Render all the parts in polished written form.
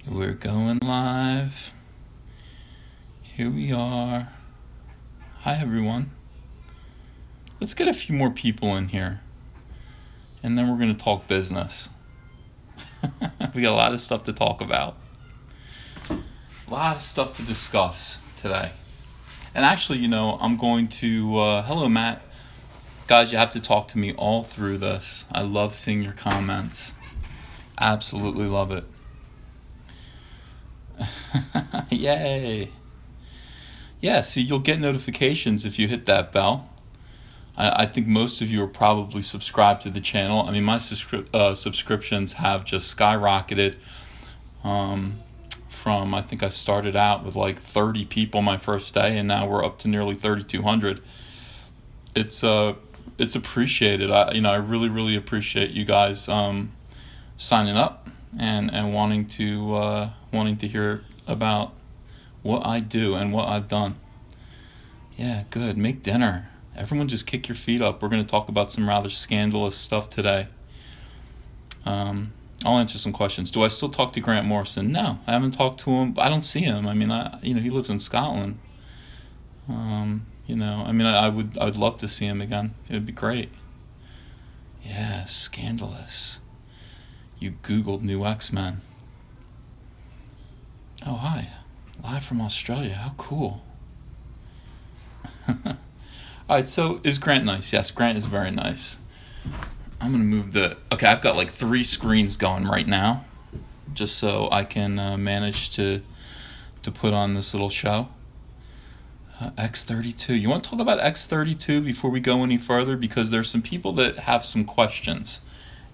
We're going live. Here we are. Hi, everyone. Let's get a few more people in here, and then we're going to talk business. We got a lot of stuff to talk about, a lot of stuff to discuss today. And actually, I'm going to. Hello, Matt. Guys, you have to talk to me all through this. I love seeing your comments. Absolutely love it. Yay. Yeah, see, you'll get notifications if you hit that bell. I think most of you are probably subscribed to the channel. I mean, my subscriptions have just skyrocketed. From, I think I started out with like 30 people my first day, and now we're up to nearly 3,200. It's appreciated. I really, really appreciate you guys signing up and wanting to hear about what I do and what I've done. Yeah, good. Make dinner. Everyone just kick your feet up. We're going to talk about some rather scandalous stuff today. I'll answer some questions. Do I still talk to Grant Morrison? No, I haven't talked to him. I don't see him. I mean, he lives in Scotland. I would love to see him again. It would be great. Yeah, scandalous. You Googled new X-Men. Oh, hi. Live from Australia. How cool. Alright, so is Grant nice? Yes, Grant is very nice. I'm going to move okay, I've got like 3 screens going right now, just so I can manage to put on this little show. X32. You want to talk about X32 before we go any further? Because there's some people that have some questions,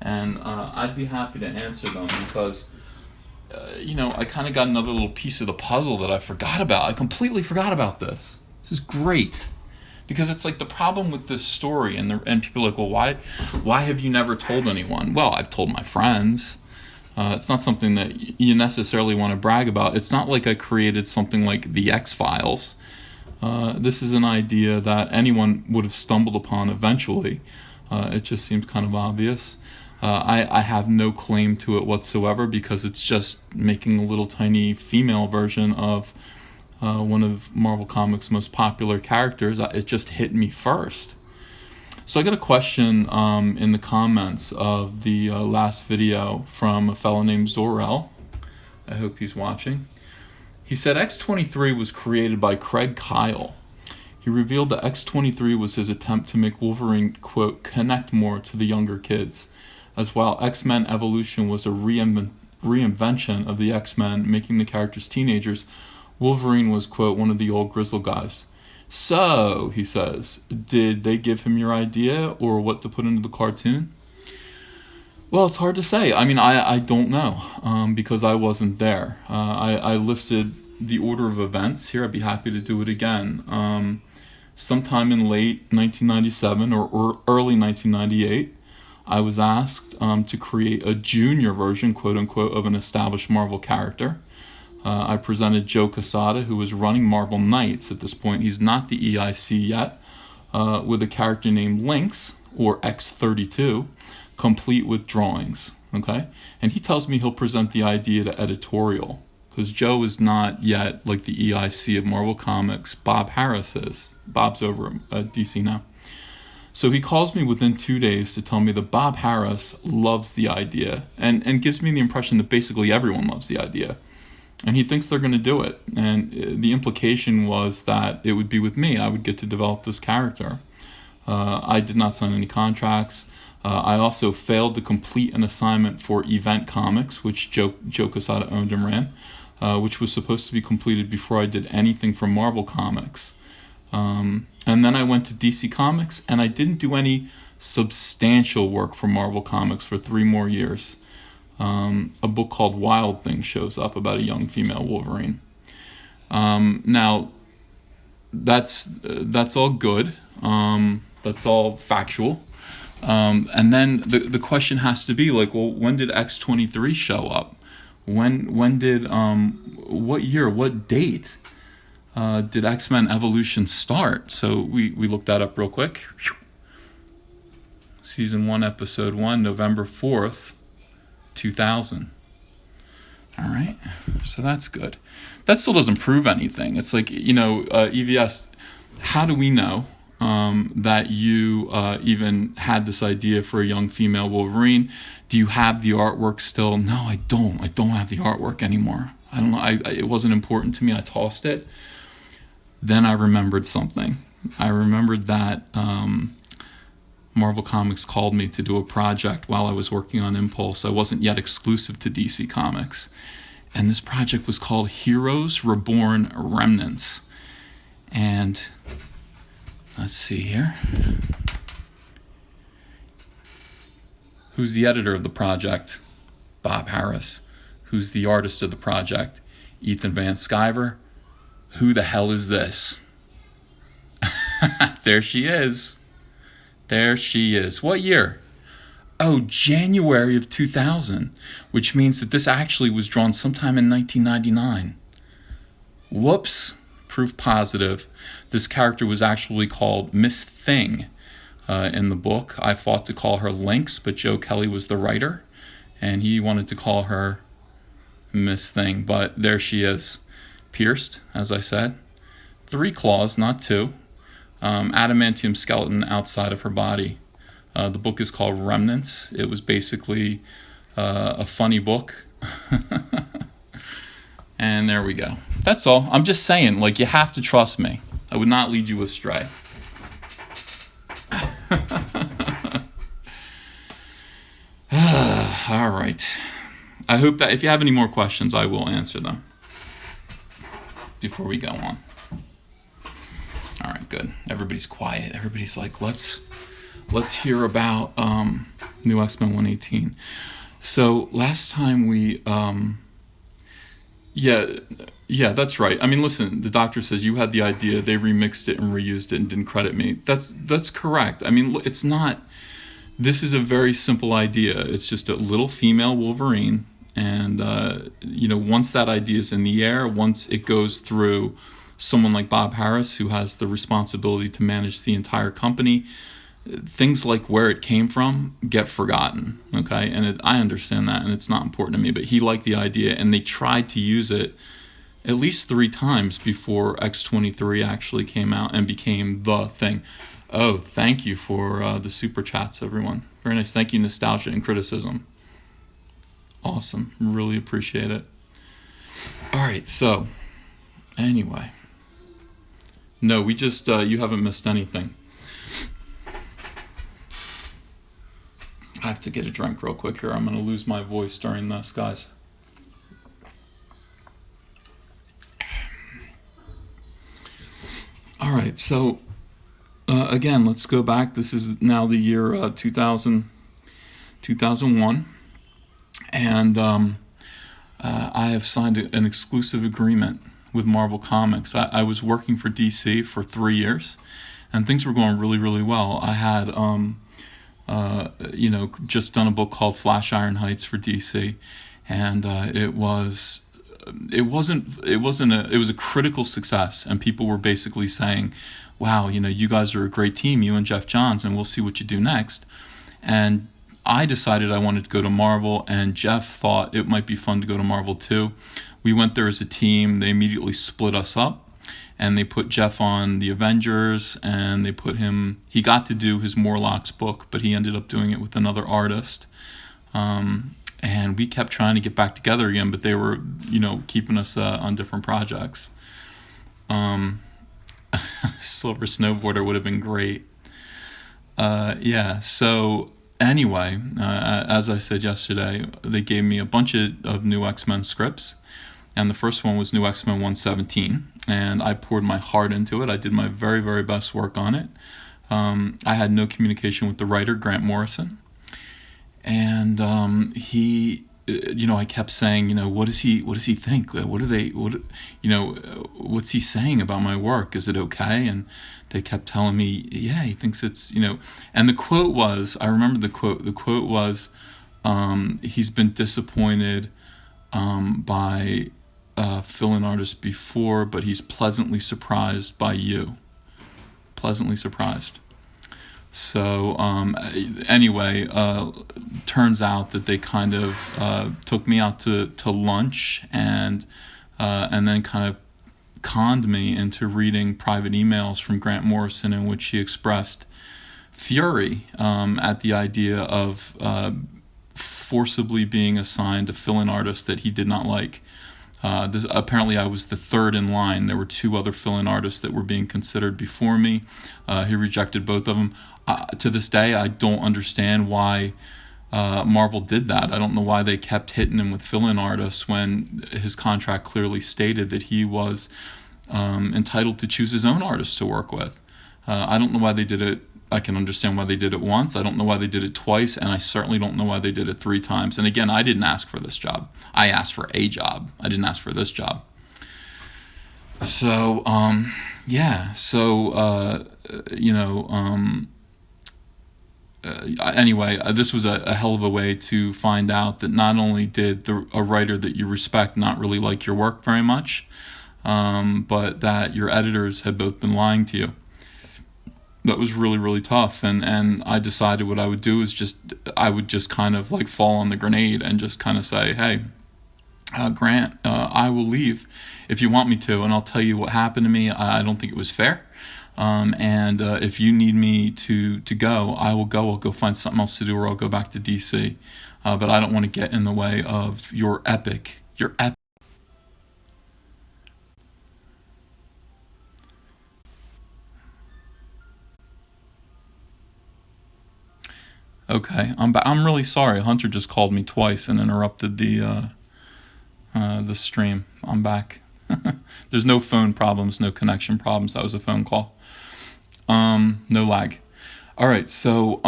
and I'd be happy to answer them because, I kind of got another little piece of the puzzle that I forgot about. I completely forgot about this. This is great. Because it's like the problem with this story, and people are like, well, why have you never told anyone? Well, I've told my friends. It's not something that you necessarily want to brag about. It's not like I created something like the X-Files. This is an idea that anyone would have stumbled upon eventually. It just seems kind of obvious. I have no claim to it whatsoever because it's just making a little tiny female version of one of Marvel Comics' most popular characters. It just hit me first. So I got a question in the comments of the last video from a fellow named Zor-El. I hope he's watching. He said X-23 was created by Craig Kyle. He revealed that X-23 was his attempt to make Wolverine, quote, connect more to the younger kids, as while X-Men Evolution was a reinvention of the X-Men, making the characters teenagers. Wolverine was, quote, one of the old grizzled guys. So, he says, did they give him your idea or what to put into the cartoon? Well, it's hard to say. I mean, I don't know because I wasn't there. I listed the order of events here. I'd be happy to do it again. Sometime in late 1997 or early 1998, I was asked to create a junior version, quote unquote, of an established Marvel character. I presented Joe Quesada, who was running Marvel Knights at this point. He's not the EIC yet, with a character named Lynx, or X32, complete with drawings. Okay? And he tells me he'll present the idea to Editorial, because Joe is not yet like the EIC of Marvel Comics. Bob Harris is. Bob's over at DC now. So he calls me within 2 days to tell me that Bob Harris loves the idea and gives me the impression that basically everyone loves the idea. And he thinks they're going to do it. And the implication was that it would be with me. I would get to develop this character. I did not sign any contracts. I also failed to complete an assignment for Event Comics, which Joe Quesada owned and ran, which was supposed to be completed before I did anything for Marvel Comics. And then I went to DC Comics, and I didn't do any substantial work for Marvel Comics for 3 more years. A book called Wild Thing shows up about a young female Wolverine. Now, that's all good. That's all factual. And then the question has to be like, well, when did X-23 show up? When did what year? What date did X-Men Evolution start? So we looked that up real quick. Season 1, Episode 1, November 4th. 2000. All right, so that's good. That still doesn't prove anything. It's like, EVS, how do we know that you even had this idea for a young female Wolverine? Do you have the artwork still? No, I don't. I don't have the artwork anymore. I don't know. It wasn't important to me. I tossed it. Then I remembered something. I remembered that Marvel Comics called me to do a project while I was working on Impulse. I wasn't yet exclusive to DC Comics. And this project was called Heroes Reborn Remnants. And let's see here. Who's the editor of the project? Bob Harris. Who's the artist of the project? Ethan Van Sciver. Who the hell is this? There she is. There she is. What year? Oh, January of 2000, which means that this actually was drawn sometime in 1999. Whoops. Proof positive. This character was actually called Miss Thing in the book. I fought to call her Lynx, but Joe Kelly was the writer, and he wanted to call her Miss Thing. But there she is, pierced, as I said. 3 claws, not 2. Adamantium skeleton outside of her body. The book is called Remnants. It was basically a funny book. And there we go. That's all. I'm just saying, you have to trust me. I would not lead you astray. All right. I hope that if you have any more questions, I will answer them before we go on. All right, good. Everybody's quiet. Everybody's like, let's hear about New X-Men 118. So last time we yeah, that's right. I mean, listen, the doctor says you had the idea, they remixed it and reused it and didn't credit me. That's correct. I mean, it's not, this is a very simple idea. It's just a little female Wolverine, and once that idea is in the air, once it goes through someone like Bob Harris, who has the responsibility to manage the entire company, things like where it came from get forgotten, okay? And I understand that, and it's not important to me, but he liked the idea, and they tried to use it at least 3 times before X-23 actually came out and became the thing. Oh, thank you for the super chats, everyone. Very nice. Thank you, Nostalgia and Criticism. Awesome. Really appreciate it. All right, so anyway. No, we just, you haven't missed anything. I have to get a drink real quick here. I'm going to lose my voice during this, guys. All right, so again, let's go back. This is now the year 2001, and I have signed an exclusive agreement with Marvel Comics. I was working for DC for 3 years, and things were going really, really well. I had just done a book called Flash Iron Heights for DC, and it was a critical success, and people were basically saying, wow, you guys are a great team, you and Jeff Johns, and we'll see what you do next. And I decided I wanted to go to Marvel, and Jeff thought it might be fun to go to Marvel too. We went there as a team. They immediately split us up, and they put Jeff on the Avengers, and they put him, he got to do his Morlocks book, but he ended up doing it with another artist. And we kept trying to get back together again, but they were, keeping us on different projects. Silver Snowboarder would have been great. So anyway, as I said yesterday, they gave me a bunch of new X-Men scripts, and the first one was New X-Men 117, and I poured my heart into it. I did my very, very best work on it. I had no communication with the writer, Grant Morrison, and he, I kept saying, what does he think? What's he saying about my work? Is it okay? And they kept telling me, yeah, he thinks it's, and the quote was, I remember the quote was, he's been disappointed by fill-in artists before, but he's pleasantly surprised by you. Pleasantly surprised. So anyway, turns out that they kind of took me out to lunch, and then kind of conned me into reading private emails from Grant Morrison in which he expressed fury at the idea of forcibly being assigned a fill-in artist that he did not like. Apparently, I was the third in line. There were two other fill-in artists that were being considered before me. He rejected both of them. To this day, I don't understand why Marvel did that. I don't know why they kept hitting him with fill-in artists when his contract clearly stated that he was entitled to choose his own artists to work with. I don't know why they did it. I can understand why they did it once. I don't know why they did it twice, and I certainly don't know why they did it 3 times. And again, I didn't ask for this job. I asked for a job. I didn't ask for this job. So, yeah. So, anyway, this was a hell of a way to find out that not only did a writer that you respect not really like your work very much, but that your editors had both been lying to you. That was really, really tough, and I decided what I would do is I would just kind of like fall on the grenade and just kind of say, hey, Grant, I will leave if you want me to, and I'll tell you what happened to me. I don't think it was fair, and if you need me to go, I will go. I'll go find something else to do, or I'll go back to DC, but I don't want to get in the way of your epic. Okay, I'm really sorry. Hunter just called me twice and interrupted the stream. I'm back. There's no phone problems, no connection problems. That was a phone call. No lag. All right. So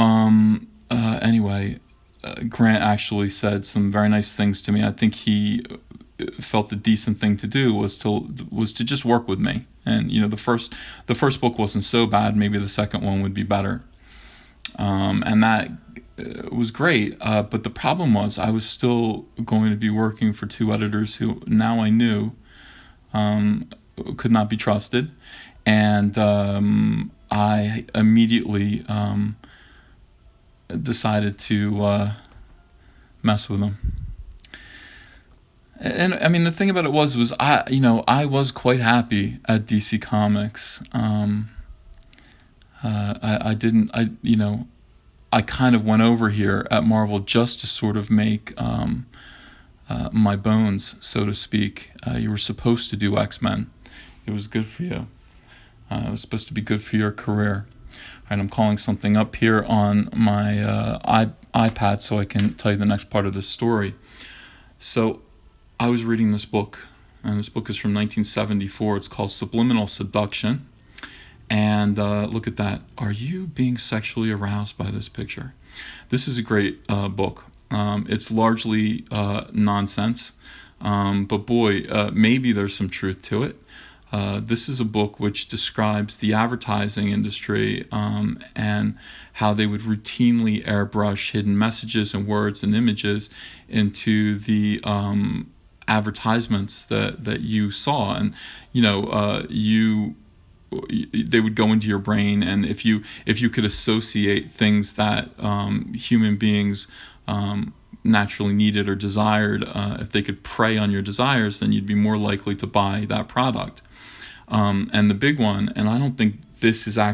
anyway, Grant actually said some very nice things to me. I think he felt the decent thing to do was to just work with me. And the first book wasn't so bad. Maybe the second one would be better. And that was great. But the problem was I was still going to be working for 2 editors who now I knew could not be trusted, and I immediately decided to mess with them. And I mean, the thing about it was I was quite happy at DC Comics. I didn't I kind of went over here at Marvel just to sort of make my bones, so to speak. You were supposed to do X-Men. It was good for you. It was supposed to be good for your career. All right, I'm calling something up here on my iPad so I can tell you the next part of this story. So I was reading this book, and this book is from 1974. It's called Subliminal Seduction. And look at that. Are you being sexually aroused by this picture? This is a great book. It's largely nonsense, but boy, maybe there's some truth to it. This is a book which describes the advertising industry and how they would routinely airbrush hidden messages and words and images into the advertisements that you saw. And they would go into your brain, and if you could associate things that human beings naturally needed or desired, if they could prey on your desires, then you'd be more likely to buy that product. And the big one, and I don't think this isn't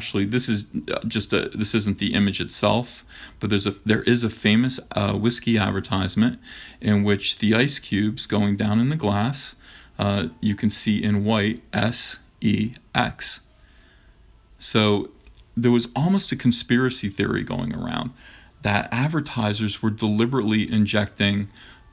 the image itself, but there is a famous whiskey advertisement in which the ice cubes going down in the glass, you can see in white SEX. So there was almost a conspiracy theory going around that advertisers were deliberately injecting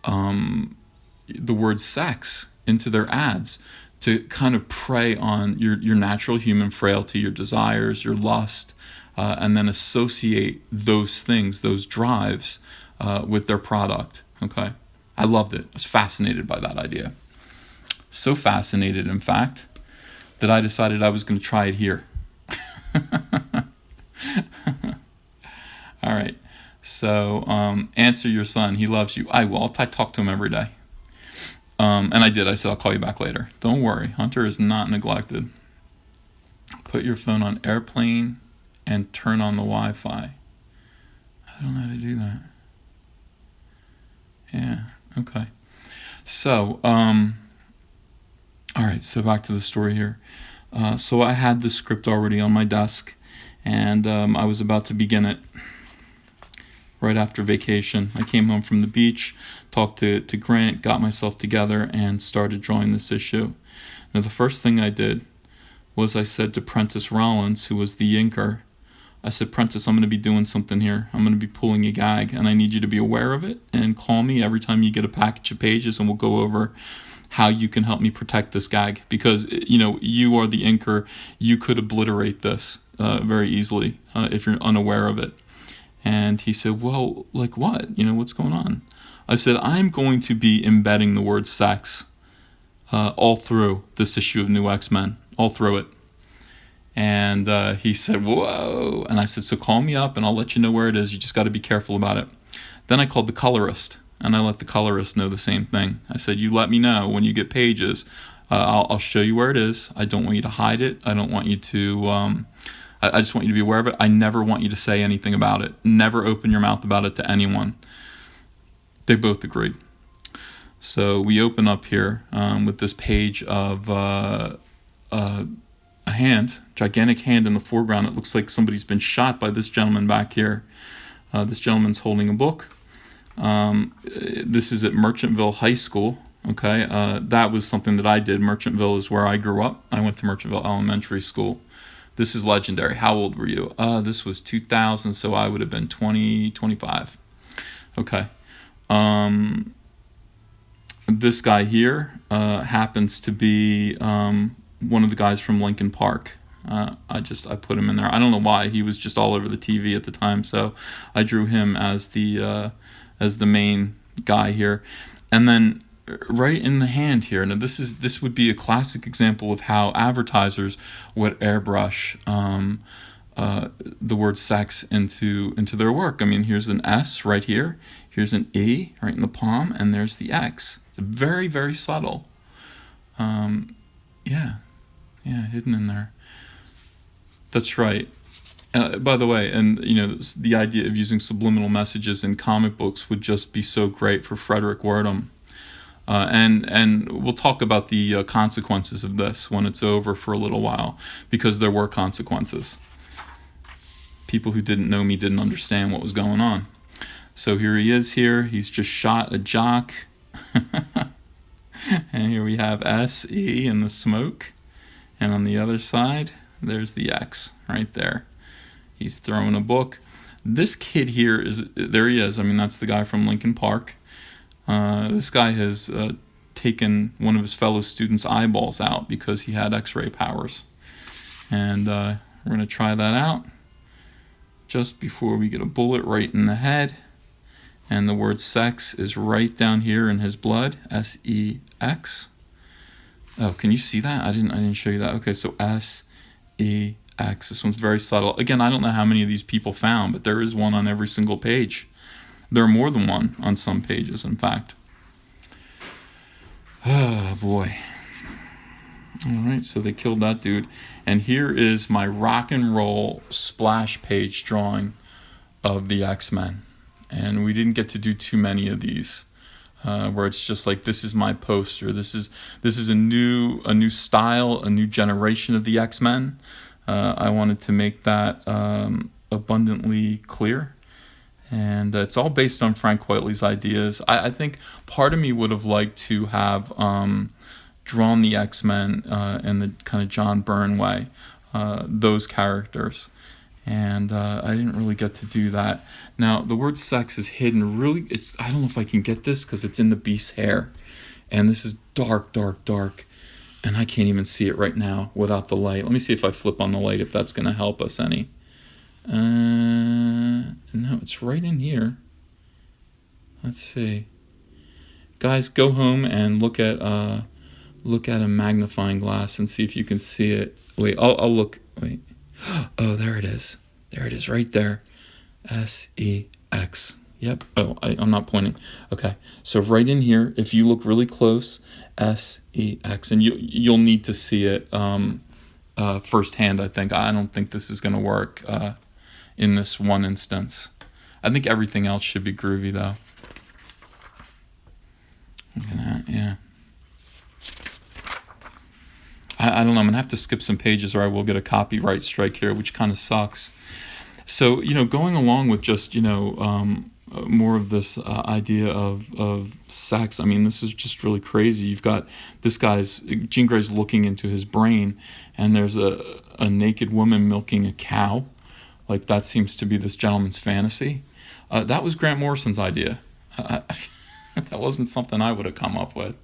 the word sex into their ads to kind of prey on your natural human frailty, your desires, your lust, and then associate those things, those drives, with their product. Okay, I loved it. I was fascinated by that idea. So fascinated, in fact, that I decided I was going to try it here. All right. So answer your son. He loves you. I will. I talk to him every day. And I did. I said, I'll call you back later. Don't worry. Hunter is not neglected. Put your phone on airplane and turn on the Wi-Fi. I don't know how to do that. Yeah, okay. So, all right, so back to the story here. So I had the script already on my desk, and I was about to begin it right after vacation. I came home from the beach, talked to Grant, got myself together, and started drawing this issue. Now, the first thing I did was I said to Prentice Rollins, who was the inker, I said, Prentice, I'm going to be doing something here. I'm going to be pulling a gag, and I need you to be aware of it and call me every time you get a package of pages, and we'll go over how you can help me protect this gag, because you are the inker. You could obliterate this very easily if you're unaware of it. And he said, well, like what? What's going on? I said, I'm going to be embedding the word sex all through this issue of New X-Men, all through it. And he said, whoa. And I said, so call me up and I'll let you know where it is. You just got to be careful about it. Then I called the colorist, and I let the colorist know the same thing. I said, you let me know when you get pages. I'll show you where it is. I don't want you to hide it. I don't want you to... I just want you to be aware of it. I never want you to say anything about it. Never open your mouth about it to anyone. They both agreed. So we open up here with this page of a hand, gigantic hand in the foreground. It looks like somebody's been shot by this gentleman back here. This gentleman's holding a book. This is at Merchantville High School. Okay, that was something that I did. Merchantville is where I grew up. I went to Merchantville Elementary School. This is legendary. How old were you? This was 2000, so I would have been 20, 25. Okay. This guy here happens to be one of the guys from Lincoln Park. I put him in there. I don't know why. He was just all over the TV at the time, so I drew him as the main guy here. And then right in the hand here. Now this would be a classic example of how advertisers would airbrush the word sex into their work. I mean, here's an S right here. Here's an E right in the palm, and there's the X. It's very, very subtle. Yeah, hidden in there. That's right. By the way, and the idea of using subliminal messages in comic books would just be so great for Frederick Wordham. And we'll talk about the consequences of this when it's over for a little while, because there were consequences. People who didn't know me didn't understand what was going on. So here he is here. He's just shot a jock. And here we have S-E in the smoke. And on the other side, there's the X right there. He's throwing a book. This kid here there he is. I mean, that's the guy from Lincoln Park. This guy has taken one of his fellow students' eyeballs out because he had X-ray powers. And we're going to try that out just before we get a bullet right in the head. And the word sex is right down here in his blood, S-E-X. Oh, can you see that? I didn't show you that. Okay, so S-E-X. This one's very subtle. Again, I don't know how many of these people found, but there is one on every single page. There are more than one on some pages, in fact. Oh, boy. All right, so they killed that dude. And here is my rock and roll splash page drawing of the X-Men. And we didn't get to do too many of these, where it's just like, this is my poster. This is a new style, a new generation of the X-Men. I wanted to make that abundantly clear. And it's all based on Frank Quitely's ideas. I think part of me would have liked to have drawn the X-Men in the kind of John Byrne way, those characters. And I didn't really get to do that. Now, the word sex is hidden really, I don't know if I can get this because it's in the beast's hair. And this is dark, dark, dark. And I can't even see it right now without the light. Let me see if I flip on the light, if that's going to help us any. No, it's right in here. Let's see. Guys, go home and look at a magnifying glass and see if you can see it. Wait, I'll look. Wait. Oh, there it is. There it is, right there. S-E-X. Yep. Oh, I'm not pointing. Okay. So right in here, if you look really close, S-E-X, and you'll need to see it firsthand. I think I don't think this is going to work in this one instance. I think everything else should be groovy though. Look at that, yeah. I don't know, I'm gonna have to skip some pages or I will get a copyright strike here, which kind of sucks. So, going along with just, more of this idea of sex, I mean, this is just really crazy. You've got Jean Grey's looking into his brain, and there's a naked woman milking a cow. Like, that seems to be this gentleman's fantasy. That was Grant Morrison's idea. That wasn't something I would have come up with.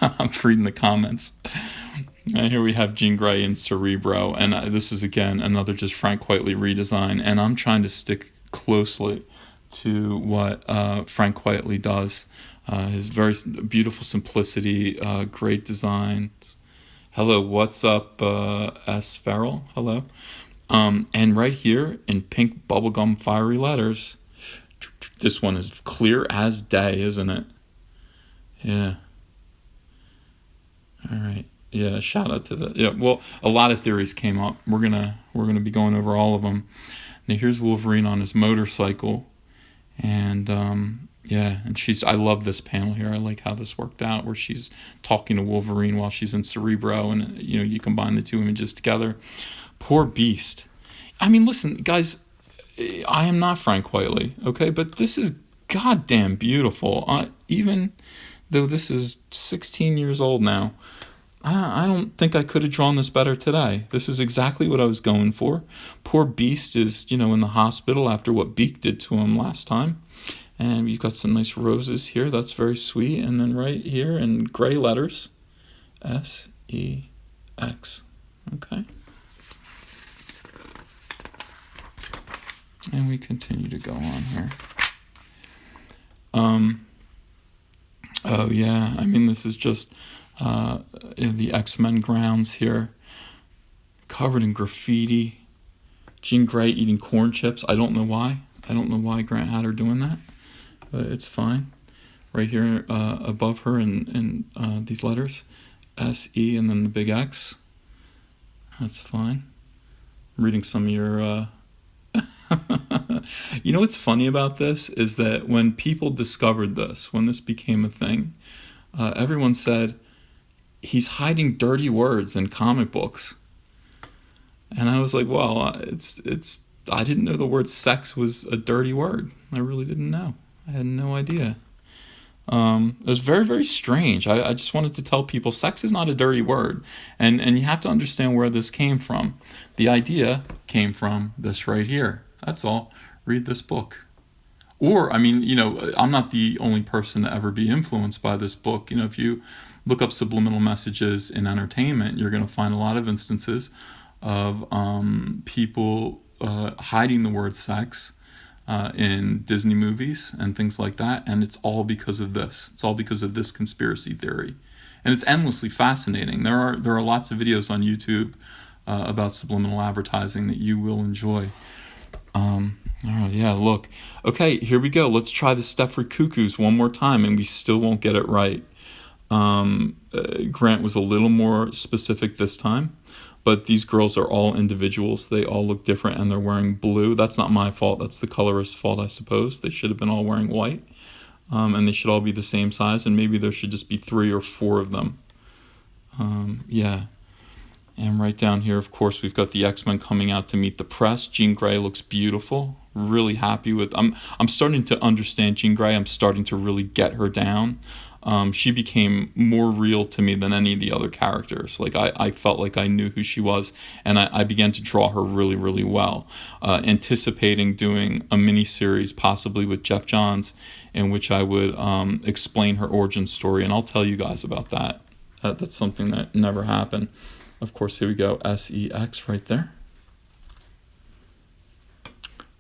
I'm reading the comments. And here we have Jean Grey in Cerebro, and this is again another just Frank Whiteley redesign, and I'm trying to stick closely to what Frank Whiteley does. His very beautiful simplicity, great designs. Hello, what's up, S. Farrell? Hello. And right here in pink bubblegum fiery letters, this one is clear as day, isn't it? Yeah. All right. Yeah, shout out to that. Yeah, well, a lot of theories came up. We're gonna be going over all of them. Now here's Wolverine on his motorcycle, and yeah, and I love this panel here. I like how this worked out, where she's talking to Wolverine while she's in Cerebro, and you combine the two images together. Poor Beast. I mean, listen, guys, I am not Frank Whiteley, okay, but this is goddamn beautiful. Even though this is 16 years old now. I don't think I could have drawn this better today. This is exactly what I was going for. Poor Beast is, in the hospital after what Beak did to him last time. And you've got some nice roses here. That's very sweet. And then right here in gray letters, S-E-X. Okay. And we continue to go on here. Oh, yeah. I mean, this is just... the X-Men grounds here, covered in graffiti. Jean Grey eating corn chips. I don't know why. Grant had her doing that, but it's fine. Right here above her in these letters, S-E and then the big X. That's fine. I'm reading some of your... what's funny about this is that when people discovered this, when this became a thing, everyone said, he's hiding dirty words in comic books. And I was like, well, I didn't know the word sex was a dirty word. I really didn't know. I had no idea. It was very, very strange. I just wanted to tell people sex is not a dirty word. And you have to understand where this came from. The idea came from this right here. That's all. Read this book. Or, I mean, I'm not the only person to ever be influenced by this book. If you look up subliminal messages in entertainment, you're going to find a lot of instances of people hiding the word sex in Disney movies and things like that, and it's all because of this. It's all because of this conspiracy theory, and it's endlessly fascinating. There are lots of videos on YouTube about subliminal advertising that you will enjoy. Oh yeah, look. Okay, here we go. Let's try the Stepford Cuckoos one more time, and we still won't get it right. Grant was a little more specific this time, but these girls are all individuals. They all look different, and they're wearing blue. That's not my fault. That's the colorist's fault, I suppose. They should have been all wearing white, and they should all be the same size, and maybe there should just be 3 or 4 of them. Yeah. And right down here, of course, we've got the X-Men coming out to meet the press. Jean Grey looks beautiful. Really happy with... I'm starting to understand Jean Grey. I'm starting to really get her down. She became more real to me than any of the other characters. Like, I felt like I knew who she was, and I began to draw her really, really well. Anticipating doing a mini-series, possibly with Jeff Johns, in which I would explain her origin story, and I'll tell you guys about that. That's something that never happened. Of course, here we go, S-E-X right there.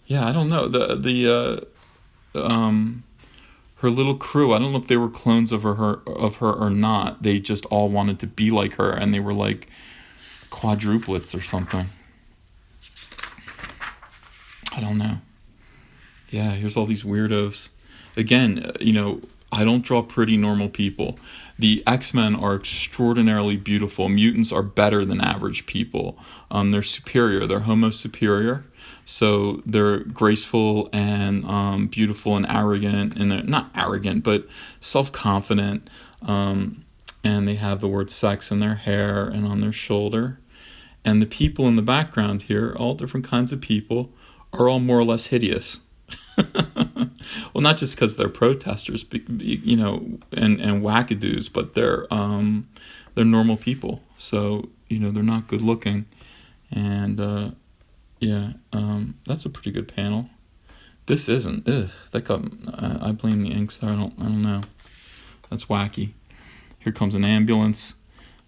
Yeah, I don't know. Her little crew, I don't know if they were clones of her or not. They just all wanted to be like her, and they were like quadruplets or something. I don't know. Yeah, here's all these weirdos. Again, I don't draw pretty normal people. The X-Men are extraordinarily beautiful. Mutants are better than average people. They're superior. They're Homo superior. So they're graceful and beautiful and arrogant, and they're not arrogant, but self-confident. And they have the word sex in their hair and on their shoulder. And the people in the background here, all different kinds of people, are all more or less hideous. Well, not just because they're protesters, you know, and wackadoos, but they're normal people. So, you know, they're not good looking. And that's a pretty good panel. This isn't. That got. I blame the inks there. I don't know. That's wacky. Here comes an ambulance.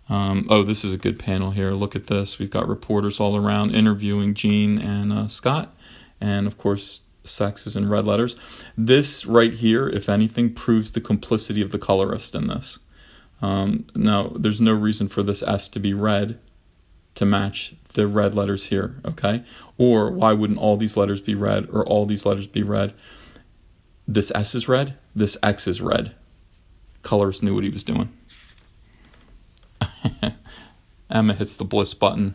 This is a good panel here. Look at this. We've got reporters all around interviewing Jean and Scott, and of course, sex is in red letters. This right here, if anything, proves the complicity of the colorist in this. Now, there's no reason for this S to be red to match the red letters here, okay? Or why wouldn't all these letters be red, or all these letters be red? This S is red, this X is red. Colorist knew what he was doing. Emma hits the bliss button,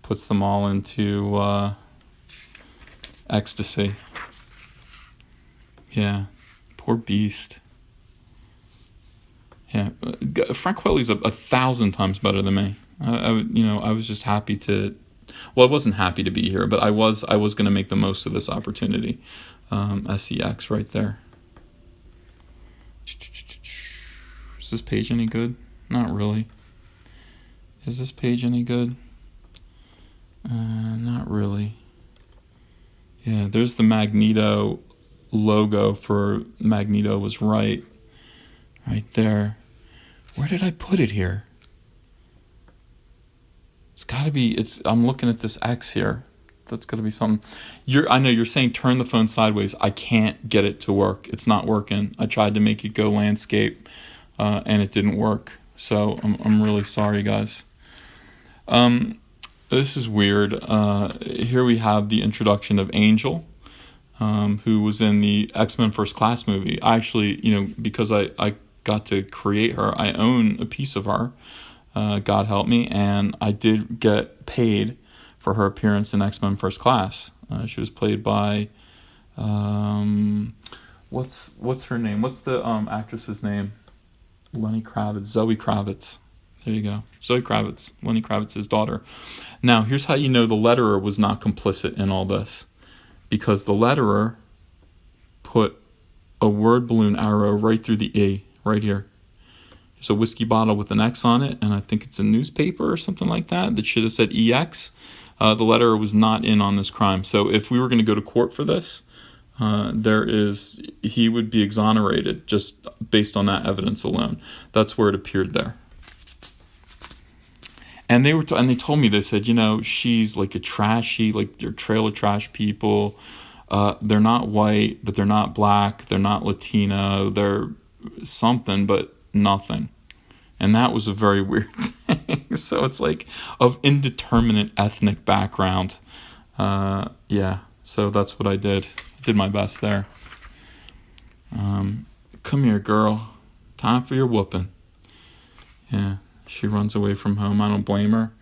puts them all into ecstasy. Yeah, poor beast. Yeah, Frank Quelly's 1,000 times better than me. I was just happy to. Well, I wasn't happy to be here, but I was going to make the most of this opportunity. SEX right there. Is this page any good? Not really. Is this page any good? Not really. Yeah, there's the Magneto logo for Magneto was right there. Where did I put it here? It's got to be. I'm looking at this X here. That's got to be something. I know you're saying turn the phone sideways. I can't get it to work. It's not working. I tried to make it go landscape, and it didn't work. So I'm really sorry, guys. This is weird. Here we have the introduction of Angel, who was in the X-Men First Class movie. I actually, because I got to create her, I own a piece of her, God help me, and I did get paid for her appearance in X-Men First Class. She was played by, what's her name? What's the actress's name? Lenny Kravitz, Zoe Kravitz. There you go. Zoe Kravitz, Lenny Kravitz's daughter. Now, here's how you know the letterer was not complicit in all this. Because the letterer put a word balloon arrow right through the E, right here. There's a whiskey bottle with an X on it, and I think it's a newspaper or something like that should have said EX. The letterer was not in on this crime. So if we were going to go to court for this, he would be exonerated just based on that evidence alone. That's where it appeared there. And they told me, they said, she's like a trashy, like they're trailer trash people. They're not white, but they're not black. They're not Latino. They're something, but nothing. And that was a very weird thing. So it's like of indeterminate ethnic background. So that's what I did. I did my best there. Come here, girl. Time for your whooping. Yeah. She runs away from home. I don't blame her.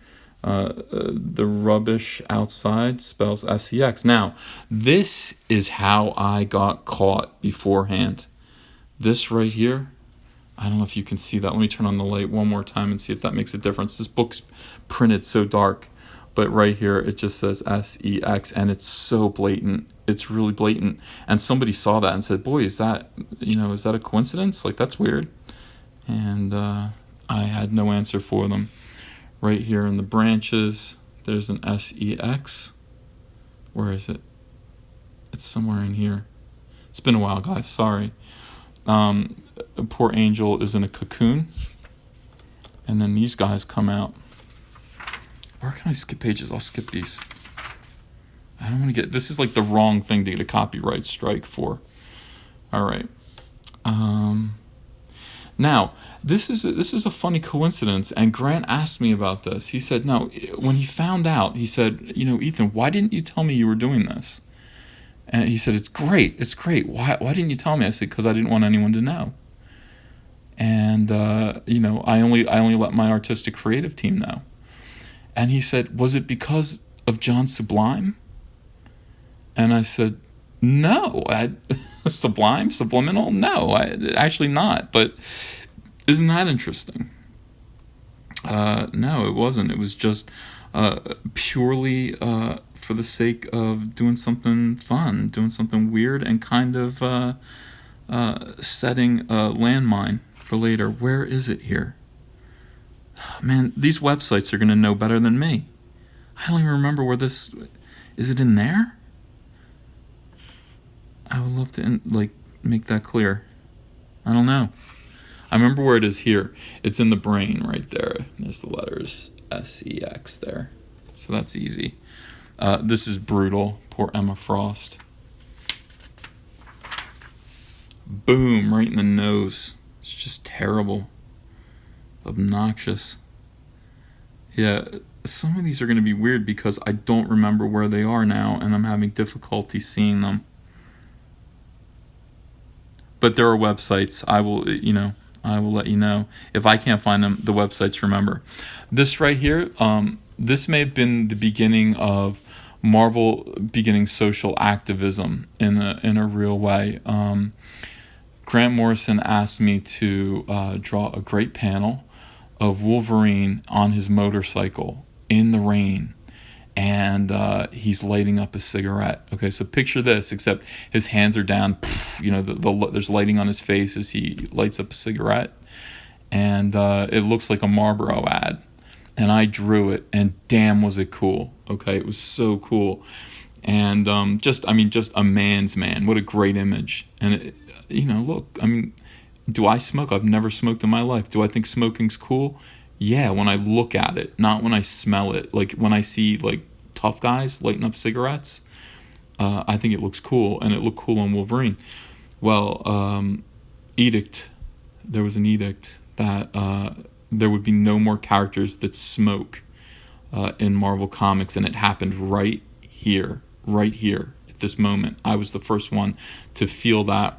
The rubbish outside spells SEX. Now, this is how I got caught beforehand. This right here, I don't know if you can see that. Let me turn on the light one more time and see if that makes a difference. This book's printed so dark, but right here it just says SEX, and it's so blatant. It's really blatant. And somebody saw that and said, boy, is that a coincidence? Like, that's weird. And I had no answer for them. Right here in the branches, there's an SEX. Where is it? It's somewhere in here. It's been a while, guys. Sorry. Poor Angel is in a cocoon. And then these guys come out. Where can I skip pages? I'll skip these. I don't want to get... This is like the wrong thing to get a copyright strike for. All right. Now, this is a funny coincidence, and Grant asked me about this. He said, no, when he found out, he said, Ethan, why didn't you tell me you were doing this? And he said, it's great. It's great. Why didn't you tell me? I said, because I didn't want anyone to know. And, I only let my artistic creative team know. And he said, was it because of John Sublime? And I said, no. Subliminal? No, actually not. But isn't that interesting? No, it wasn't. It was just purely for the sake of doing something fun, doing something weird, and kind of setting a landmine for later. Where is it here? Man, these websites are going to know better than me. I don't even remember where this... Is it in there? I would love to make that clear. I don't know. I remember where it is here. It's in the brain right there. There's the letters SEX there. So that's easy. This is brutal. Poor Emma Frost. Boom, right in the nose. It's just terrible. Obnoxious. Yeah, some of these are going to be weird because I don't remember where they are now and I'm having difficulty seeing them. But there are websites. I will let you know. If I can't find them, the websites remember. This right here, this may have been the beginning of Marvel beginning social activism in a real way. Grant Morrison asked me to draw a great panel of Wolverine on his motorcycle in the rain, and he's lighting up a cigarette. Okay, so picture this, except his hands are down. There's lighting on his face as he lights up a cigarette, and it looks like a Marlboro ad. And I drew it, and damn, was it cool. Okay, it was so cool, and just a man's man. What a great image. And look, do I smoke? I've never smoked in my life. Do I think smoking's cool? Yeah, when I look at it, not when I smell it. Like when I see tough guys lighting up cigarettes, I think it looks cool, and it looked cool on Wolverine. Well, there was an edict that there would be no more characters that smoke in Marvel Comics, and it happened right here at this moment. I was the first one to feel that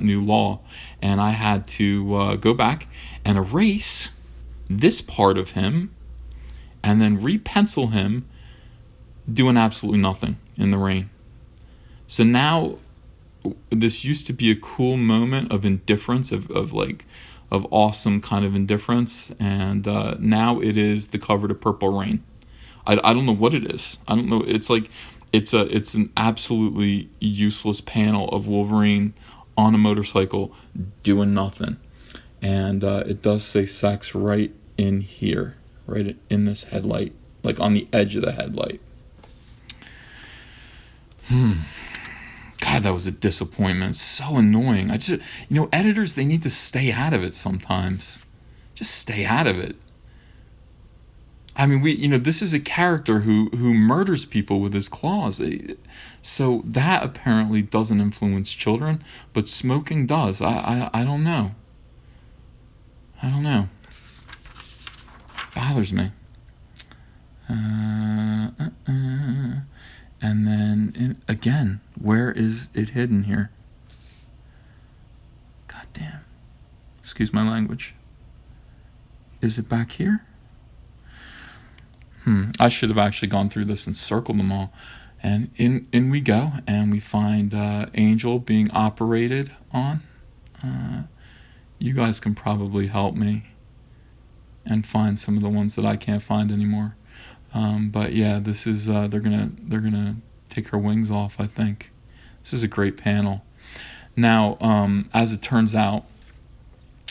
new law, and I had to go back and erase this part of him and then repencil him doing absolutely nothing in the rain. So now this used to be a cool moment of indifference, of awesome kind of indifference, and now it is the cover to Purple Rain. I don't know what it is. I don't know. It's it's an absolutely useless panel of Wolverine on a motorcycle doing nothing, and it does say sex right in here, right in this headlight, like on the edge of the headlight. God, that was a disappointment. So annoying. Editors, they need to stay out of it sometimes. Just stay out of it. This is a character who murders people with his claws. So that apparently doesn't influence children, but smoking does. I don't know. Bothers me. And then, again, where is it hidden here? God damn. Excuse my language. Is it back here? I should have actually gone through this and circled them all. And in we go, and we find Angel being operated on. You guys can probably help me and find some of the ones that I can't find anymore. But yeah, this is they're gonna take her wings off, I think. This is a great panel. Now, as it turns out,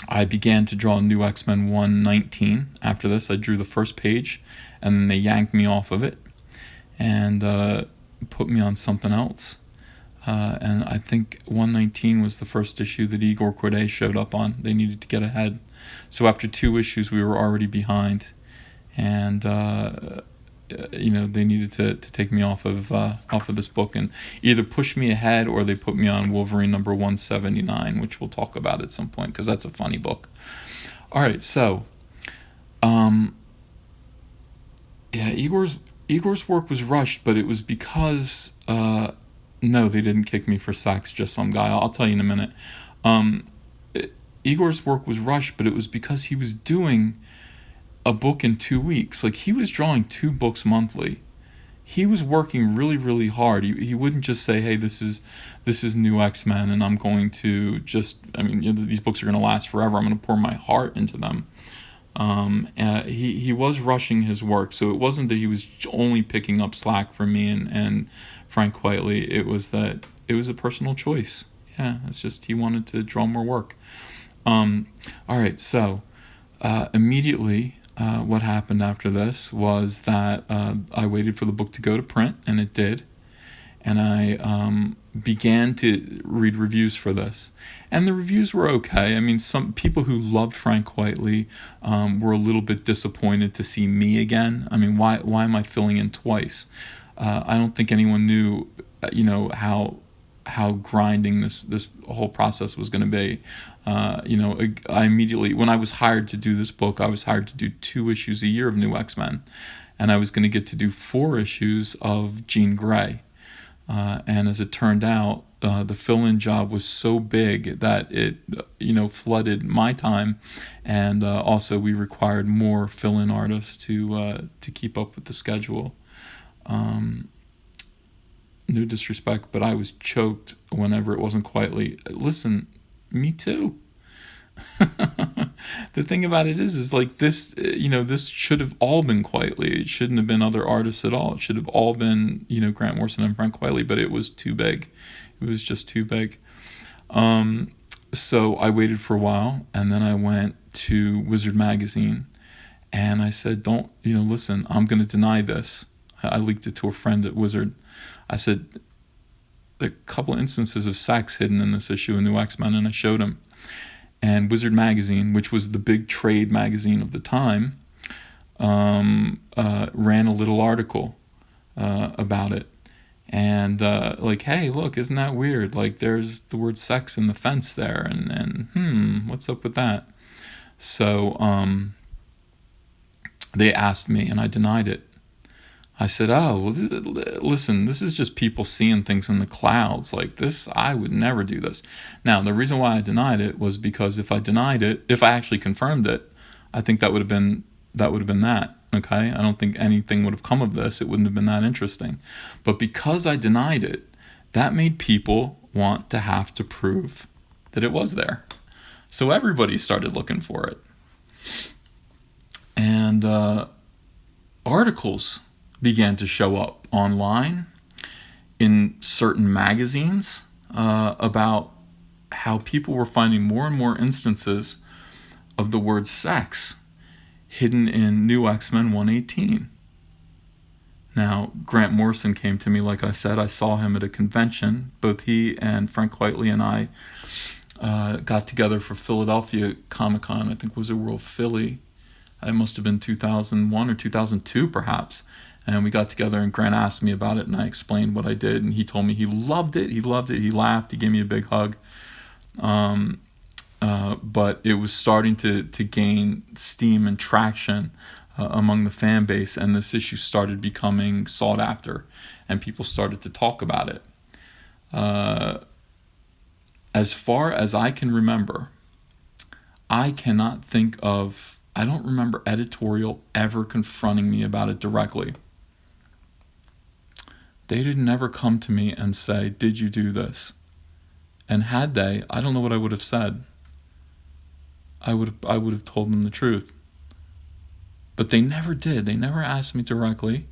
I began to draw New X-Men 119. After this, I drew the first page, and then they yanked me off of it and put me on something else. And I think 119 was the first issue that Igor Corday showed up on. They needed to get ahead. So after 2 issues, we were already behind. And they needed to take me off of this book and either push me ahead, or they put me on Wolverine number 179, which we'll talk about at some point because that's a funny book. All right, so Igor's work was rushed, but it was because No, they didn't kick me for sex, just some guy. I'll tell you in a minute. Um, Igor's work was rushed, but it was because he was doing a book in 2 weeks. Like, he was drawing 2 books monthly. He was working really, really hard. He wouldn't just say, "Hey, this is new X-Men, and I'm going to just, I mean, these books are going to last forever. I'm going to pour my heart into them." He was rushing his work, so it wasn't that he was only picking up slack from me and Frank Whiteley. It was that it was a personal choice. Yeah, it's just he wanted to draw more work. Um, all right, so immediately, what happened after this was that I waited for the book to go to print, and it did. And I began to read reviews for this. And the reviews were okay. I mean, some people who loved Frank Whiteley were a little bit disappointed to see me again. I mean, why am I filling in twice? I don't think anyone knew, how grinding this whole process was going to be. I immediately, when I was hired to do this book, I was hired to do 2 issues a year of New X-Men, and I was going to get to do 4 issues of Jean Grey. And as it turned out, the fill-in job was so big that it, flooded my time, and also we required more fill-in artists to keep up with the schedule. No disrespect, but I was choked whenever it wasn't quietly. Listen, me too. The thing about it is like this, this should have all been quietly. It shouldn't have been other artists at all. It should have all been, Grant Morrison and Frank Whiteley, but it was too big. It was just too big. So I waited for a while, and then I went to Wizard Magazine, and I said, don't, listen, I'm going to deny this. I leaked it to a friend at Wizard. I said, there are a couple of instances of sex hidden in this issue of New X-Men, and I showed him. And Wizard Magazine, which was the big trade magazine of the time, ran a little article about it. And hey, look, isn't that weird? Like, there's the word sex in the fence there, and what's up with that? So they asked me, and I denied it. I said, oh, well, listen, this is just people seeing things in the clouds. Like this, I would never do this. Now, the reason why I denied it was because if I actually confirmed it, I think that would have been that. Okay? I don't think anything would have come of this. It wouldn't have been that interesting. But because I denied it, that made people want to have to prove that it was there. So everybody started looking for it. And articles began to show up online in certain magazines about how people were finding more and more instances of the word sex hidden in New X-Men 118. Now, Grant Morrison came to me, like I said. I saw him at a convention. Both he and Frank Whiteley and I got together for Philadelphia Comic-Con, I think was World Philly. It must have been 2001 or 2002 perhaps. And we got together, and Grant asked me about it, and I explained what I did, and he told me he loved it. He laughed. He gave me a big hug. But it was starting to gain steam and traction among the fan base, and this issue started becoming sought after, and people started to talk about it. As far as I can remember, I don't remember Editorial ever confronting me about it directly. They didn't ever come to me and say, did you do this? And had they, I don't know what I would have said. I would have told them the truth. But they never did. They never asked me directly,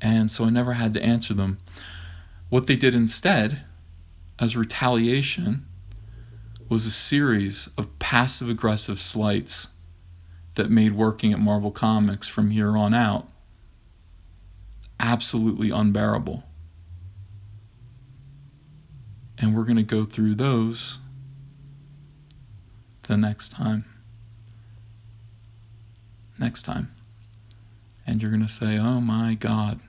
and so I never had to answer them. What they did instead, as retaliation, was a series of passive-aggressive slights that made working at Marvel Comics from here on out absolutely unbearable. And we're going to go through those the next time. And you're going to say, oh my God.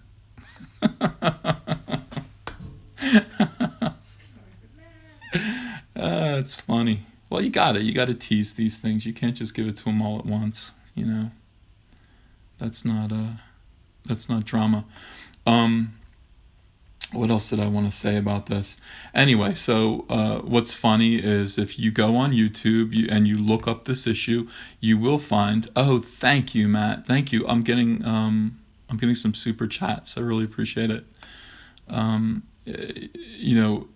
It's funny. Well, you got to tease these things. You can't just give it to them all at once, That's not drama. What else did I want to say about this? Anyway, so what's funny is if you go on YouTube and you look up this issue, you will find. Oh, thank you, Matt. Thank you. I'm getting some super chats. I really appreciate it. You know,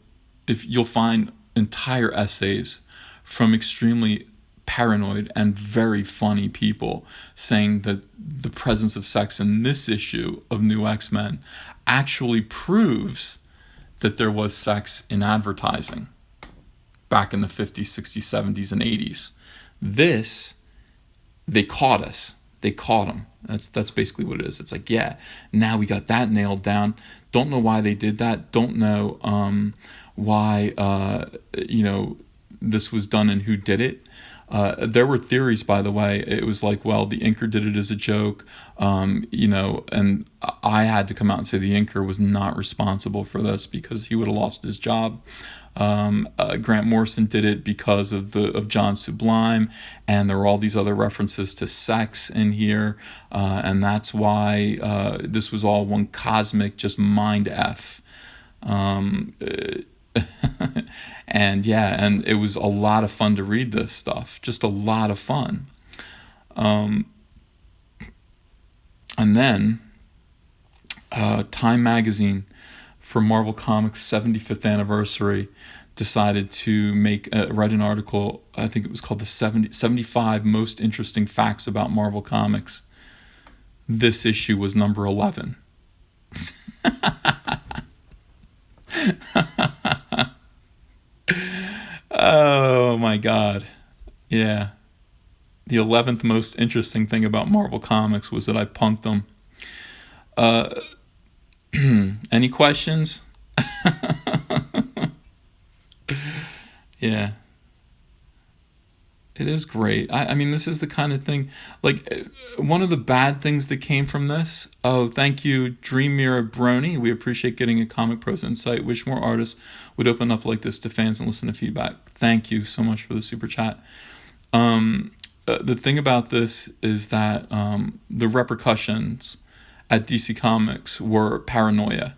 if you'll find entire essays from extremely paranoid and very funny people saying that the presence of sex in this issue of New X-Men actually proves that there was sex in advertising back in the 50s, 60s, 70s, and 80s. This, they caught us. They caught them. That's basically what it is. It's like, yeah, now we got that nailed down. Don't know why they did that. Don't know why this was done and who did it. There were theories, by the way. It was like, well, the inker did it as a joke, and I had to come out and say the inker was not responsible for this because he would have lost his job. Grant Morrison did it because of John Sublime, and there were all these other references to sex in here, and that's why this was all one cosmic just mind F. And yeah, and it was a lot of fun to read this stuff, just a lot of fun. And then Time Magazine, for Marvel Comics' 75th anniversary, decided to write an article. I think it was called the 75 Most Interesting Facts About Marvel Comics. This issue was number 11. Oh my God. Yeah. The 11th most interesting thing about Marvel Comics was that I punked them. Any questions? Yeah. It is great. I mean, this is the kind of thing, like, one of the bad things that came from this. Oh, thank you, Dream Mirror Brony. We appreciate getting a Comic Pros insight. Wish more artists would open up like this to fans and listen to feedback. Thank you so much for the super chat. The thing about this is that the repercussions at DC Comics were paranoia.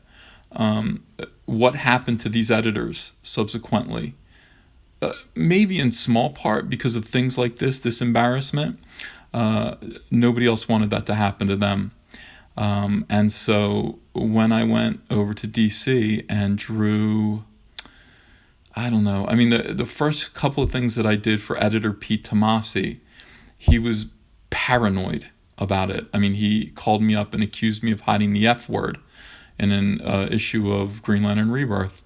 What happened to these editors subsequently? Maybe in small part because of things like this embarrassment. Nobody else wanted that to happen to them. And so when I went over to DC and drew, I don't know, I mean, the first couple of things that I did for editor Pete Tomasi, he was paranoid about it. I mean, he called me up and accused me of hiding the F word in an issue of Green Lantern Rebirth.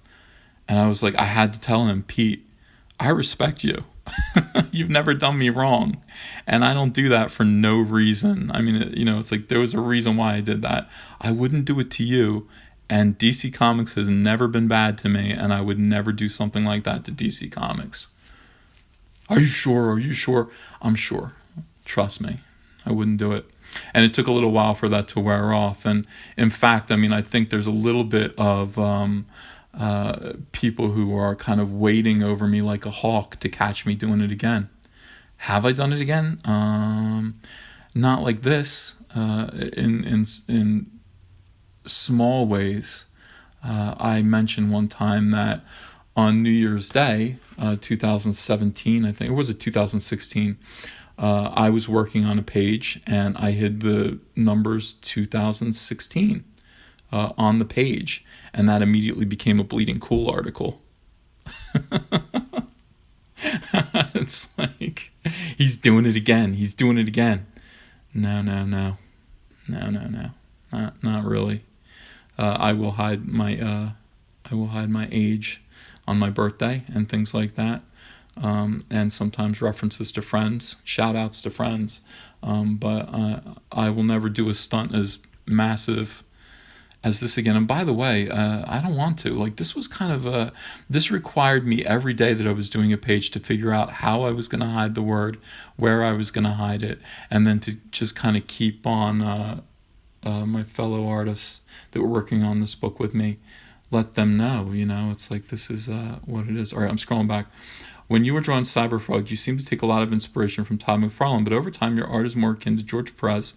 And I was like, I had to tell him, Pete, I respect you. You've never done me wrong. And I don't do that for no reason. I mean, it's like there was a reason why I did that. I wouldn't do it to you. And DC Comics has never been bad to me. And I would never do something like that to DC Comics. Are you sure? Are you sure? I'm sure. Trust me. I wouldn't do it. And it took a little while for that to wear off. And in fact, I mean, I think there's a little bit of people who are kind of waiting over me like a hawk to catch me doing it again. Have I done it again? Not like this. In small ways. I mentioned one time that on New Year's Day, 2017, I think, or was it 2016? I was working on a page and I hid the numbers 2016 on the page, and that immediately became a Bleeding Cool article. It's like, he's doing it again. He's doing it again. No. Not really. I will hide my age on my birthday and things like that. And sometimes references to friends, shout outs to friends. But I will never do a stunt as massive as this again. And by the way, I don't want to. Like, this was kind of this required me every day that I was doing a page to figure out how I was going to hide the word, where I was going to hide it, and then to just kind of keep on my fellow artists that were working on this book with me, let them know, it's like, this is what it is. All right, I'm scrolling back. When you were drawing Cyberfrog, you seem to take a lot of inspiration from Todd McFarlane, but over time your art is more akin to George Perez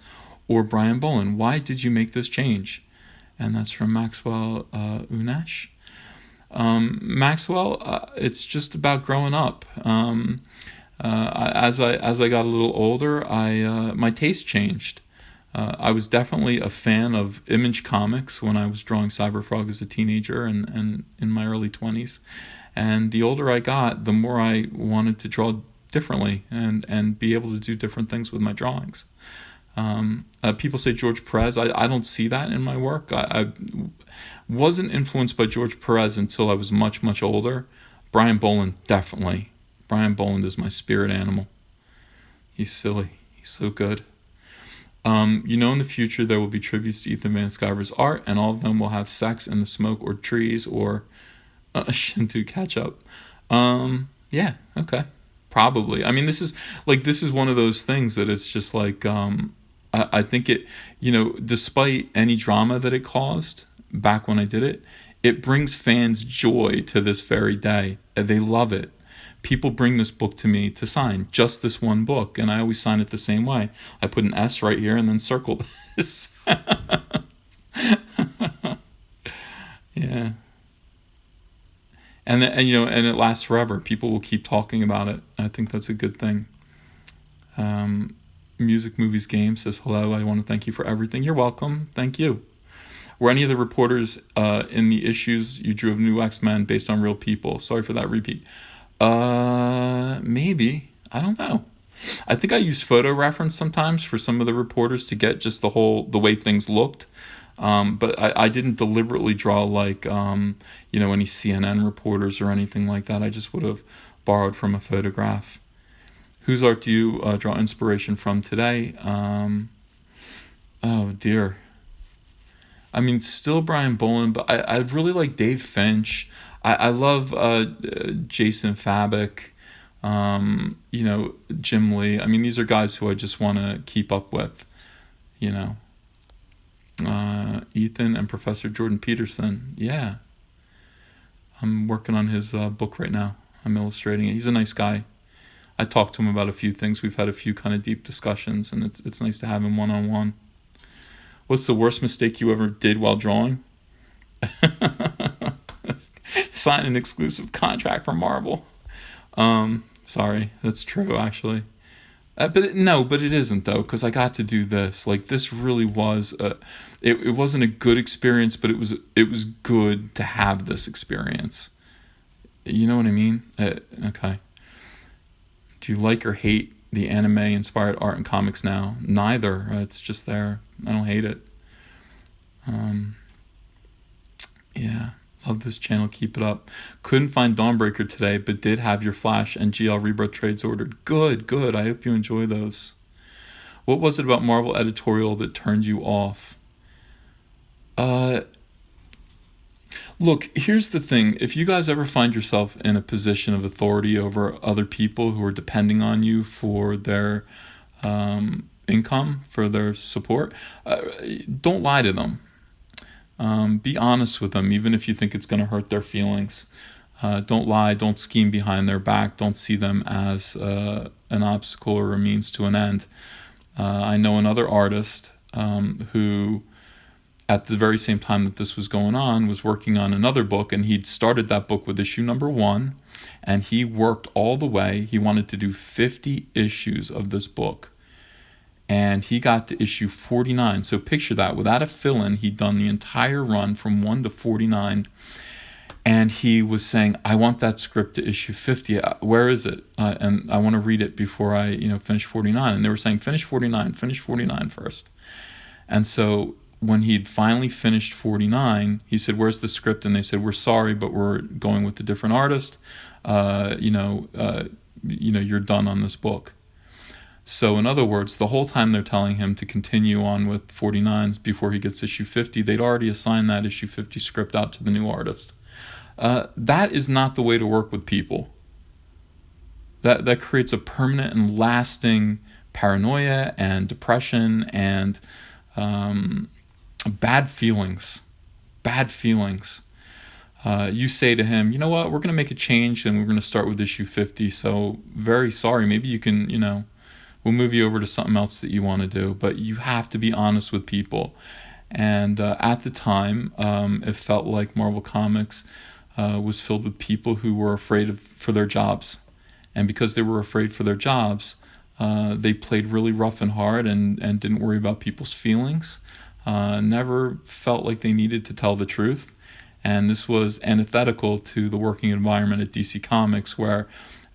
or Brian Boland. Why did you make this change? and that's from Maxwell Unesh. Maxwell, it's just about growing up. As I got a little older, my taste changed. I was definitely a fan of Image Comics when I was drawing Cyberfrog as a teenager and in my early 20s. And the older I got, the more I wanted to draw differently and be able to do different things with my drawings. People say George Perez. I don't see that in my work. I wasn't influenced by George Perez until I was much, much older. Brian Boland, definitely. Brian Boland is my spirit animal. He's silly. He's so good. In the future there will be tributes to Ethan Van Sciver's art, and all of them will have sex in the smoke or trees or Shinto ketchup. Yeah, okay. Probably. I mean, this is one of those things that it's just like, I think it, despite any drama that it caused back when I did it, it brings fans joy to this very day. They love it. People bring this book to me to sign, just this one book, and I always sign it the same way. I put an S right here and then circle this. Yeah. And it lasts forever. People will keep talking about it. I think that's a good thing. Music, Movies, Games says, hello, I want to thank you for everything. You're welcome. Thank you. Were any of the reporters in the issues you drew of New X-Men based on real people? Sorry for that repeat. Maybe. I don't know. I think I used photo reference sometimes for some of the reporters to get just the way things looked. But I didn't deliberately draw like, any CNN reporters or anything like that. I just would have borrowed from a photograph. Whose art do you draw inspiration from today? Oh dear. I mean, still Brian Boland, but I really like Dave Finch. I love Jason Fabok, Jim Lee. I mean, these are guys who I just want to keep up with, Ethan and Professor Jordan Peterson. Yeah. I'm working on his book right now. I'm illustrating it. He's a nice guy. I talked to him about a few things. We've had a few kind of deep discussions, and it's nice to have him one-on-one. What's the worst mistake you ever did while drawing? Sign an exclusive contract for Marvel. Sorry, that's true actually. But it isn't though, because I got to do this. Like, this really was it wasn't a good experience, but it was good to have this experience. You know what I mean? Okay. Do you like or hate the anime inspired art and comics now? Neither. It's just there. I don't hate it. Yeah. Love this channel. Keep it up. Couldn't find Dawnbreaker today, but did have your Flash and GL Rebirth trades ordered. Good. I hope you enjoy those. What was it about Marvel Editorial that turned you off? Look, here's the thing. If you guys ever find yourself in a position of authority over other people who are depending on you for their income, for their support, don't lie to them. Be honest with them, even if you think it's going to hurt their feelings. Don't lie. Don't scheme behind their back. Don't see them as an obstacle or a means to an end. I know another artist who, at the very same time that this was going on, was working on another book, and he'd started that book with issue number 1, and he worked all the way. He wanted to do 50 issues of this book, and he got to issue 49. So picture that. Without a fill-in, he'd done the entire run from 1 to 49, and he was saying, I want that script to issue 50. Where is it? And I want to read it before I finish 49. And they were saying, finish 49 first. And so when he'd finally finished 49, he said, where's the script? And they said, we're sorry, but we're going with a different artist. You're done on this book. So in other words, the whole time they're telling him to continue on with 49s before he gets issue 50, they'd already assigned that issue 50 script out to the new artist. That is not the way to work with people. That creates a permanent and lasting paranoia and depression and bad feelings. You say to him, you know what, we're going to make a change and we're going to start with issue 50, so very sorry, maybe you can, we'll move you over to something else that you want to do, but you have to be honest with people. And at the time, it felt like Marvel Comics was filled with people who were afraid for their jobs. And because they were afraid for their jobs, they played really rough and hard and didn't worry about people's feelings. Never felt like they needed to tell the truth. And this was antithetical to the working environment at DC Comics, where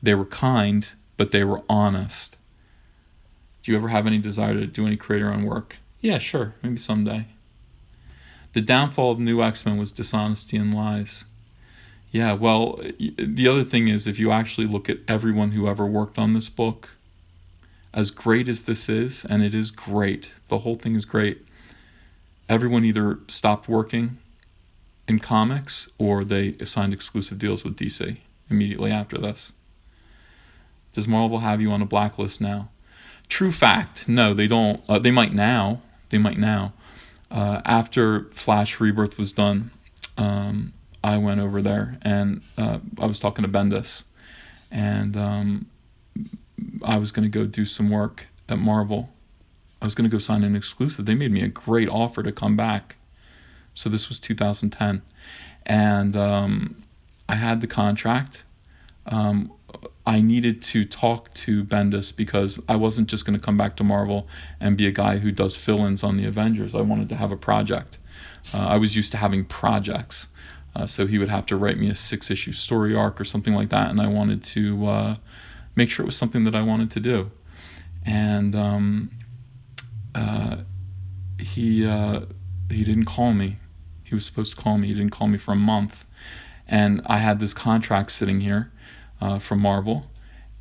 they were kind, but they were honest. Do you ever have any desire to do any creator-owned work? Yeah, sure, maybe someday. The downfall of New X-Men was dishonesty and lies. Yeah, well, the other thing is, if you actually look at everyone who ever worked on this book, as great as this is, and it is great, the whole thing is great, everyone either stopped working in comics or they signed exclusive deals with DC immediately after this. Does Marvel have you on a blacklist now? True fact, no, they don't. They might now. After Flash Rebirth was done, I went over there and I was talking to Bendis, and I was going to go do some work at Marvel. I was going to go sign an exclusive. They made me a great offer to come back. So this was 2010. And I had the contract. I needed to talk to Bendis because I wasn't just going to come back to Marvel and be a guy who does fill-ins on the Avengers. I wanted to have a project. I was used to having projects. So he would have to write me a 6-issue story arc or something like that, and I wanted to make sure it was something that I wanted to do. And he didn't call me. He was supposed to call me. He didn't call me for a month. And I had this contract sitting here from Marvel,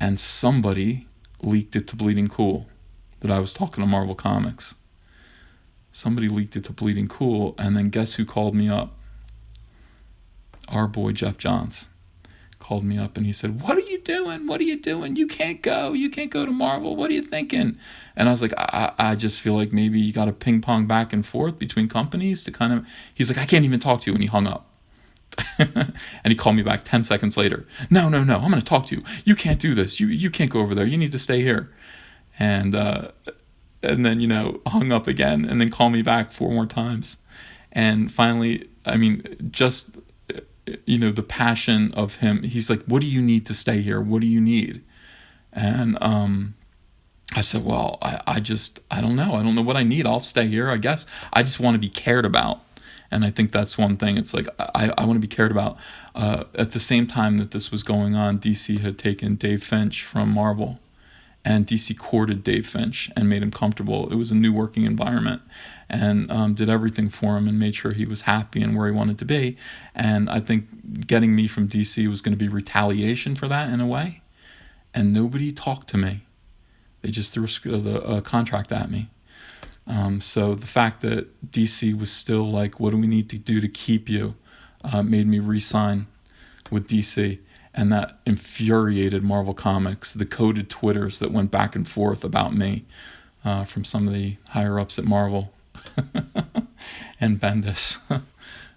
and somebody leaked it to Bleeding Cool that I was talking to Marvel Comics. Somebody leaked it to Bleeding Cool, and then guess who called me up? Our boy Jeff Johns called me up, and he said, "What are you doing? What are you doing? You can't go. You can't go to Marvel. What are you thinking?" And I was like, I just feel like maybe you got to ping pong back and forth between companies to kind of... He's like, "I can't even talk to you," and he hung up. And he called me back 10 seconds later. No, I'm going to talk to you. You can't do this. You can't go over there. You need to stay here. And then, hung up again, and then called me back 4 more times. And finally, just, the passion of him. He's like, "What do you need to stay here? What do you need?" And I said, "Well, I don't know. I don't know what I need. I'll stay here, I guess. I just want to be cared about." And I think that's one thing. It's like, I want to be cared about. At the same time that this was going on, DC had taken Dave Finch from Marvel. And DC courted Dave Finch and made him comfortable. It was a new working environment, and did everything for him and made sure he was happy and where he wanted to be. And I think getting me from DC was going to be retaliation for that in a way. And nobody talked to me. They just threw a contract at me. So the fact that DC was still like, "What do we need to do to keep you?" Made me re-sign with DC. And that infuriated Marvel Comics, the coded Twitters that went back and forth about me from some of the higher-ups at Marvel. And Bendis,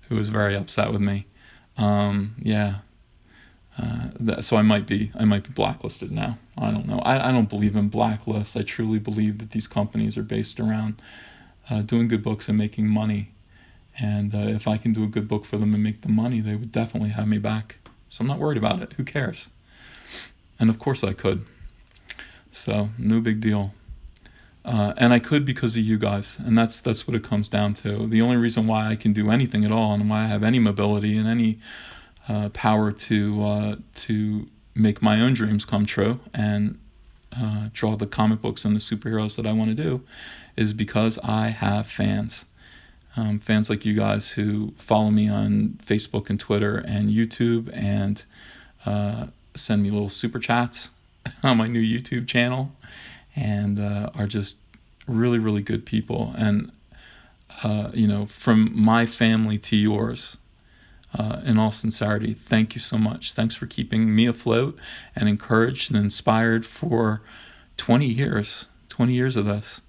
who was very upset with me. So I might be blacklisted now. I don't know. I don't believe in blacklists. I truly believe that these companies are based around doing good books and making money. And if I can do a good book for them and make the money, they would definitely have me back. So I'm not worried about it. Who cares? And of course I could. So no big deal. And I could because of you guys. And that's what it comes down to. The only reason why I can do anything at all, and why I have any mobility and any power to make my own dreams come true and draw the comic books and the superheroes that I want to do, is because I have fans. Fans like you guys who follow me on Facebook and Twitter and YouTube, and send me little super chats on my new YouTube channel, and are just really, really good people. And from my family to yours, in all sincerity, thank you so much. Thanks for keeping me afloat and encouraged and inspired for 20 years of this.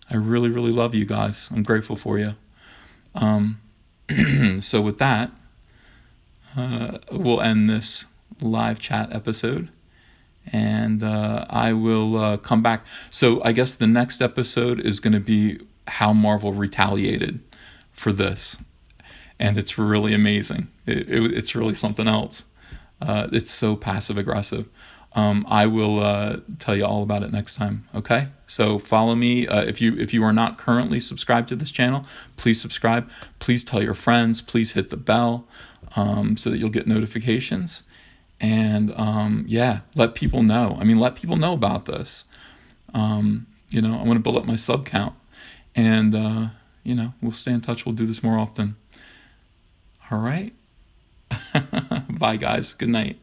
I really, really love you guys. I'm grateful for you. So with that, we'll end this live chat episode, and I will come back. So I guess the next episode is going to be how Marvel retaliated for this, and it's really amazing. It's really something else. It's so passive aggressive. I will tell you all about it next time. Okay, so follow me. If you are not currently subscribed to this channel, please subscribe. Please tell your friends. Please hit the bell so that you'll get notifications. And yeah, let people know. I mean, let people know about this. You know, I want to build up my sub count, and you know, we'll stay in touch. We'll do this more often. All right. Bye, guys. Good night.